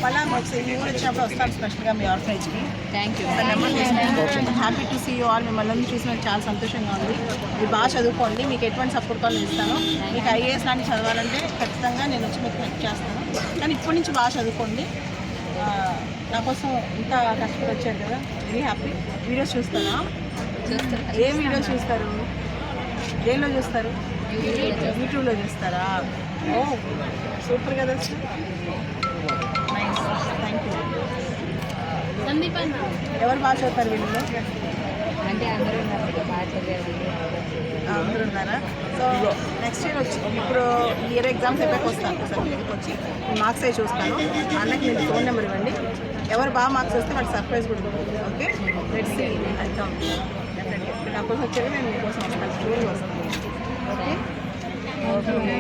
మళ్ళీ ఒకసారి మీ ఊరు వచ్చినప్పుడు వస్తాను స్పెషల్గా మీ ఆర్ఫనేజ్కి. Thank you. Happy to see you all. మిమ్మల్ని చూసి నాకు చాలా సంతోషంగా ఉంది. మీరు బాగా చదువుకోండి, మీకు ఎటువంటి సపోర్ట్ కాల్ ఇస్తాను. మీకు ఐఏఎస్ లాంటి చదవాలంటే ఖచ్చితంగా నేను వచ్చి మీకు హెల్ప్ చేస్తాను. కానీ ఇప్పటి నుంచి బాగా చదువుకోండి. నా కోసం ఇంత కష్టపడి వచ్చారు కదా, వెరీ హ్యాపీ. వీడియోస్ చూస్తారా? ఏ వీడియో చూస్తారు? దేనిలో చూస్తారు? యూట్యూబ్లో చూస్తారా? ఓ సూపర్ కదా, నైస్, థ్యాంక్ యూ. సందీప్ అన్న ఎవరు బాగా చదువుతారు వీళ్ళలో? అంటే అందరూ ఉన్నారు, బాగా చదివారు. అందరూ ఉన్నారా? సో నెక్స్ట్ ఇయర్ వచ్చి ఇప్పుడు ఇయర్ ఎగ్జామ్స్ అయిపోయి వస్తాను సార్, మీ దగ్గరికి వచ్చి మార్క్స్ అవి చూస్తాను. అన్నకి మీరు ఫోన్ నెంబర్ ఇవ్వండి. ఎవరు బాగా మార్క్స్ వస్తే వాటి సర్ప్రైజ్ కూడా ఉంటుంది. Okay, let's see. వెల్కమ్. డెఫినెట్గా మీరు నా కోసం వచ్చారు, నేను మీకోసం వస్తాను, స్టూడియోకి వస్తాను. Okay okay.